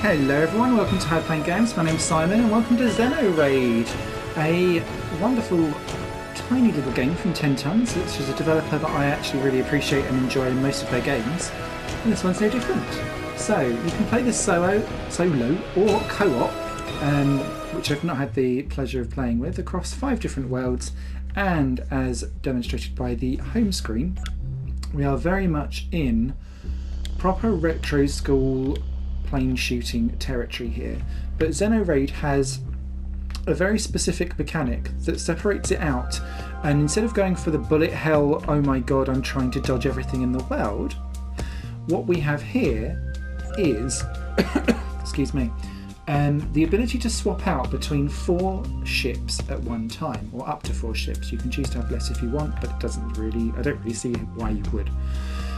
Hello everyone, welcome to High Playing Games. My name's Simon and welcome to Xenoraid, a wonderful tiny little game from 10 Tons, which is a developer that I actually really appreciate and enjoy in most of their games. And this one's no different. So you can play this solo or co-op, which I've not had the pleasure of playing with, across 5 different worlds, and as demonstrated by the home screen, we are very much in proper retro school plane shooting territory here. But Xenoraid has a very specific mechanic that separates it out, and instead of going for the bullet hell, oh my god, I'm trying to dodge everything in the world, what we have here is excuse me, the ability to swap out between 4 ships at one time, or up to 4 ships. You can choose to have less if you want, but it doesn't really, I don't really see why you would.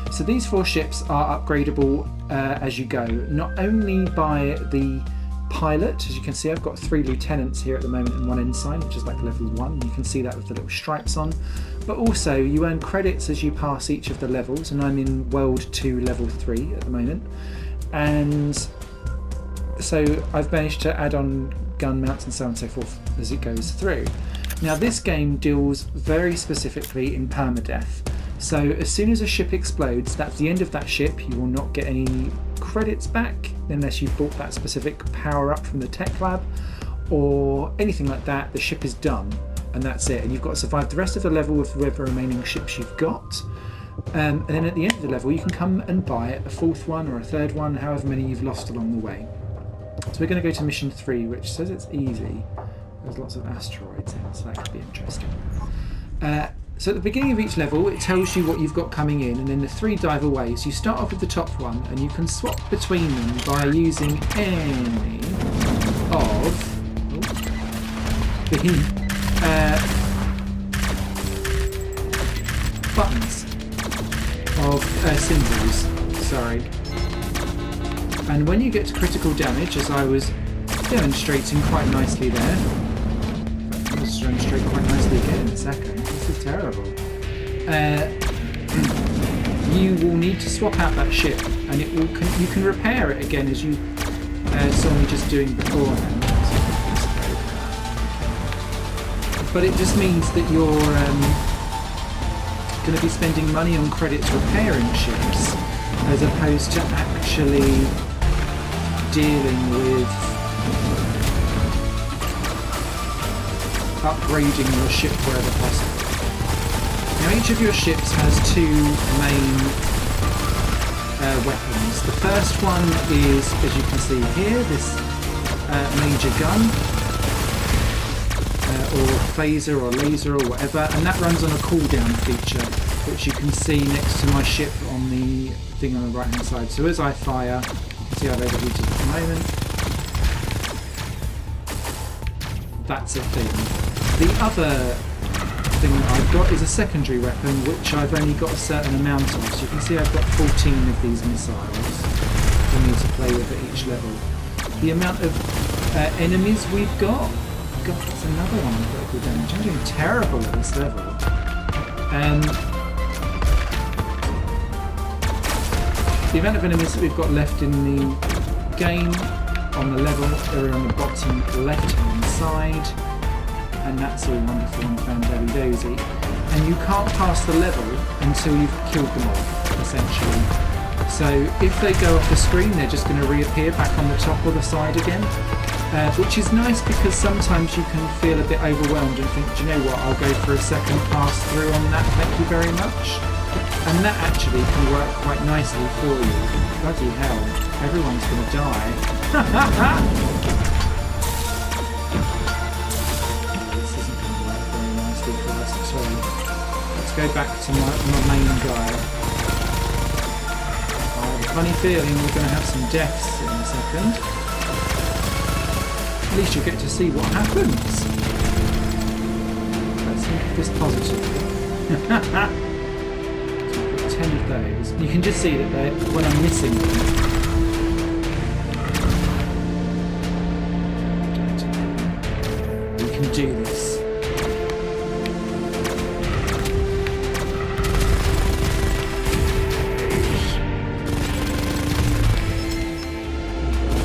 So these 4 ships are upgradable as you go, not only by the pilot. As you can see, I've got 3 lieutenants here at the moment and 1 ensign, which is like level 1. You can see that with the little stripes on. But also you earn credits as you pass each of the levels, and I'm in World 2 level 3 at the moment. And so I've managed to add on gun mounts and so on and so forth as it goes through. Now this game deals very specifically in permadeath. So as soon as a ship explodes, that's the end of that ship. You will not get any credits back unless you've bought that specific power up from the tech lab or anything like that. The ship is done and that's it. And you've got to survive the rest of the level with whatever remaining ships you've got. And then at the end of the level, you can come and buy a 4th one or a 3rd one, however many you've lost along the way. So we're going to go to mission 3, which says it's easy. There's lots of asteroids in, so that could be interesting. So at the beginning of each level, it tells you what you've got coming in, and then the 3 dive away. So you start off with the top one, and you can swap between them by using any of the buttons of symbols. Sorry. And when you get to critical damage, as I was demonstrating quite nicely there, I'll just demonstrate quite nicely again in a second. This is terrible. You will need to swap out that ship, and it will. You can repair it again, as you saw me just doing beforehand. But it just means that you're going to be spending money on credits repairing ships, as opposed to actually dealing with upgrading your ship wherever possible. Now each of your ships has 2 main weapons. The first one is, as you can see here, this major gun, or phaser or laser or whatever, and that runs on a cooldown feature, which you can see next to my ship on the thing on the right hand side. So as I fire, you can see I've overheated at the moment. That's a thing. The other thing that I've got is a secondary weapon, which I've only got a certain amount of. So you can see I've got 14 of these missiles for me to play with at each level. The amount of enemies we've got, God, that's another one with critical damage. I'm doing terrible at this level. The amount of enemies that we've got left in the game on the level are on the bottom left hand side, and that's all wonderful and fandandy-dozy. And you can't pass the level until you've killed them all, essentially. So if they go off the screen, they're just going to reappear back on the top or the side again, which is nice because sometimes you can feel a bit overwhelmed and think, do you know what, I'll go for a second pass through on that, thank you very much. And that actually can work quite nicely for you. Bloody hell, everyone's going to die. This isn't going to work very nicely for us at all. Let's go back to my main guy. I have a funny feeling we're going to have some deaths in a second. At least you'll get to see what happens. Let's think of this positively. 10 of those. You can just see that when I'm missing them, we can do this.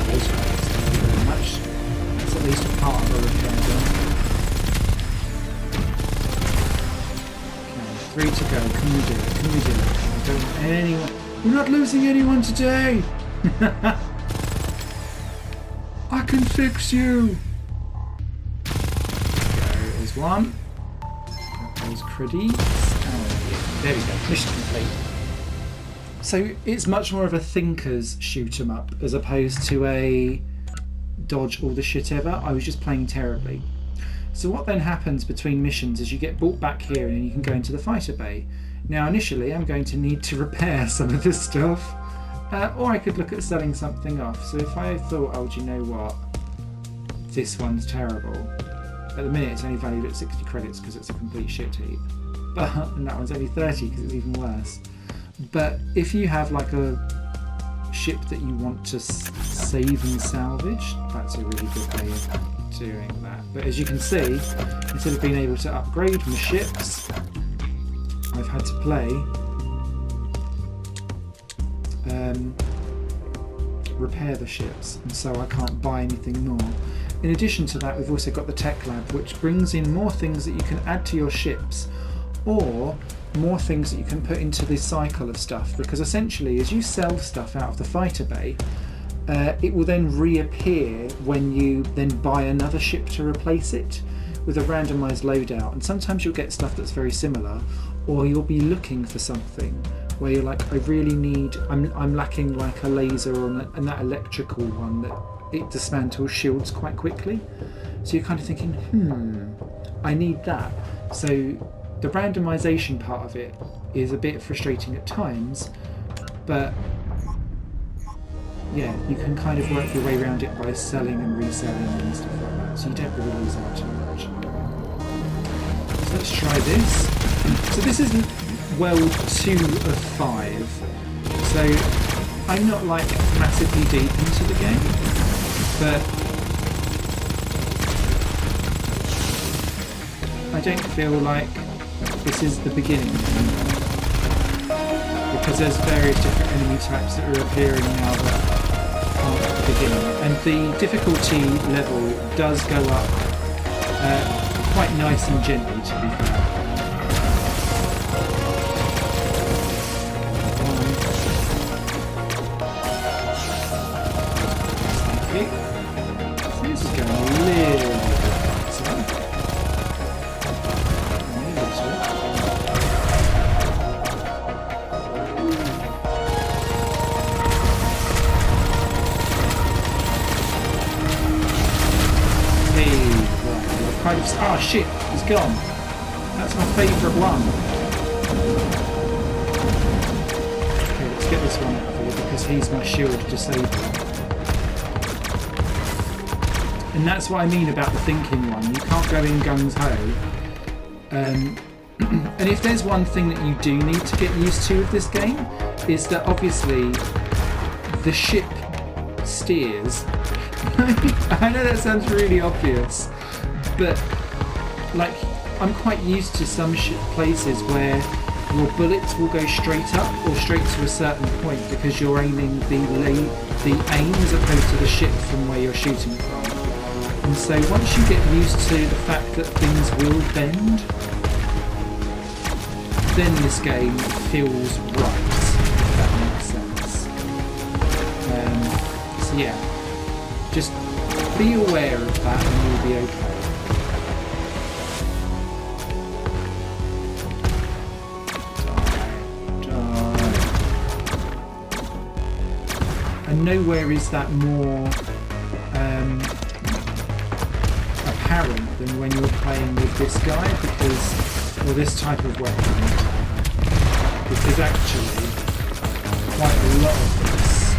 Those 3 to go. Can we do it? Can we do it? I don't want anyone. We're not losing anyone today. I can fix you. There is one. Those credits. Oh, yeah. There we go. Mission complete. So it's much more of a thinker's shoot 'em up as opposed to a dodge all the shit ever. I was just playing terribly. So what then happens between missions is you get brought back here and you can go into the fighter bay. Now initially I'm going to need to repair some of this stuff, or I could look at selling something off. So if I thought, oh, do you know what, this one's terrible. At the minute it's only valued at 60 credits because it's a complete shit heap. And that one's only 30 because it's even worse. But if you have like a ship that you want to save and salvage, that's a really good way of doing that. But as you can see, instead of being able to upgrade my ships, I've had to play repair the ships, and so I can't buy anything more. In addition to that, we've also got the tech lab, which brings in more things that you can add to your ships, or more things that you can put into this cycle of stuff, because essentially as you sell stuff out of the fighter bay, it will then reappear when you then buy another ship to replace it with a randomized loadout. And sometimes you'll get stuff that's very similar, or you'll be looking for something where you're like, I really need, I'm lacking like a laser and that electrical one that it dismantles shields quite quickly. So you're kind of thinking, I need that. So the randomization part of it is a bit frustrating at times, but yeah, you can kind of work your way around it by selling and reselling and stuff like that, so you don't really lose out too much. So let's try this. So this is world 2 of 5, so I'm not like massively deep into the game, but I don't feel like this is the beginning, because there's various different enemy types that are appearing now that aren't at the beginning, and the difficulty level does go up quite nice and gently, to be fair. Thank you. So this is going a little bit oh shit, he's gone. That's my favourite one. Okay, let's get this one out of here because he's my shield disabler. And that's what I mean about the thinking one. You can't go in guns-ho. And if there's one thing that you do need to get used to with this game, is that obviously the ship steers. I know that sounds really obvious, but like, I'm quite used to some places where your bullets will go straight up or straight to a certain point because you're aiming the aim as opposed to the ship from where you're shooting from. And so once you get used to the fact that things will bend, then this game feels right, if that makes sense. So yeah, just be aware of that and you'll be okay. And nowhere is that more apparent than when you're playing with this guy, or this type of weapon, because actually quite a lot of this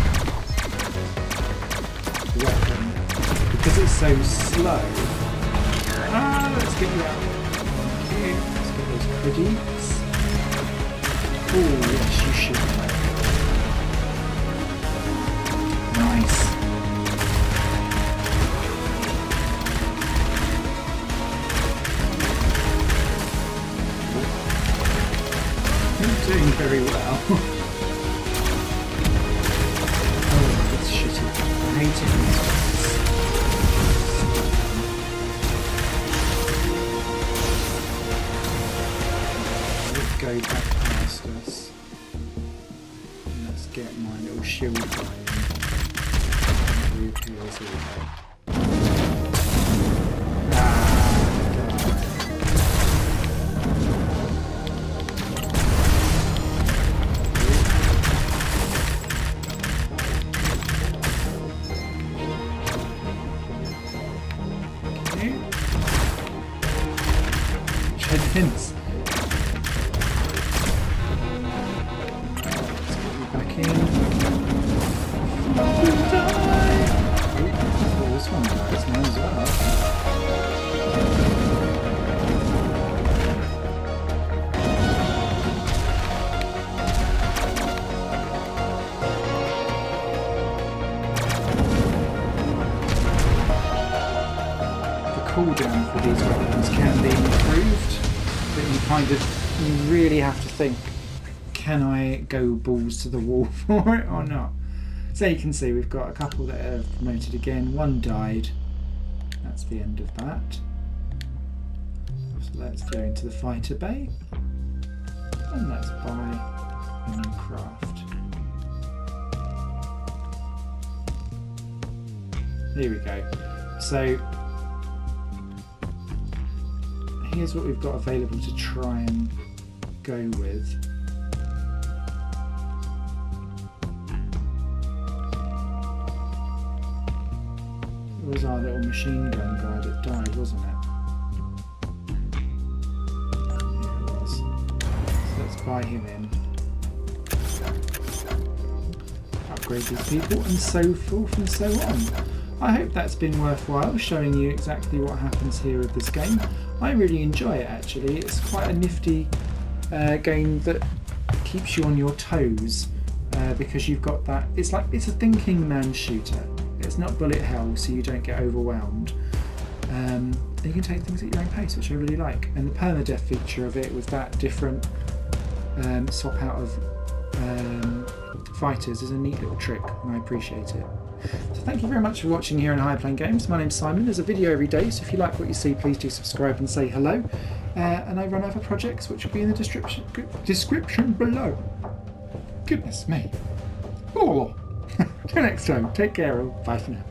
weapon, because it's so slow. Let's get you out. Okay, let's get those credits. Oh yes, you should. Nice. You're doing very well. Oh, that's shitty. I hate it. There we go back past us. And let's get my little shield guy in. Reappears here. Hints. Let's get you back in. Die! Oh, this one dies now as well. The cooldown for these weapons can be improved. But you really have to think, can I go balls to the wall for it or not? So you can see we've got a couple that have promoted again. One died. That's the end of that. So let's go into the fighter bay. And let's buy a new craft. Here we go. So here's what we've got available to try and go with. It was our little machine gun guy that died, wasn't it? Here it was. So let's buy him in. Upgrade these people and so forth and so on. I hope that's been worthwhile, showing you exactly what happens here with this game. I really enjoy it actually. It's quite a nifty game that keeps you on your toes because you've got that. It's a thinking man shooter. It's not bullet hell, so you don't get overwhelmed. And you can take things at your own pace, which I really like. And the permadeath feature of it with that different swap out of fighters is a neat little trick, and I appreciate it. So thank you very much for watching here on Higher Plane Games. My name's Simon. There's a video every day, so if you like what you see, please do subscribe and say hello. And I run other projects which will be in the description below. Goodness me. Oh. Till next time, take care all. Bye for now.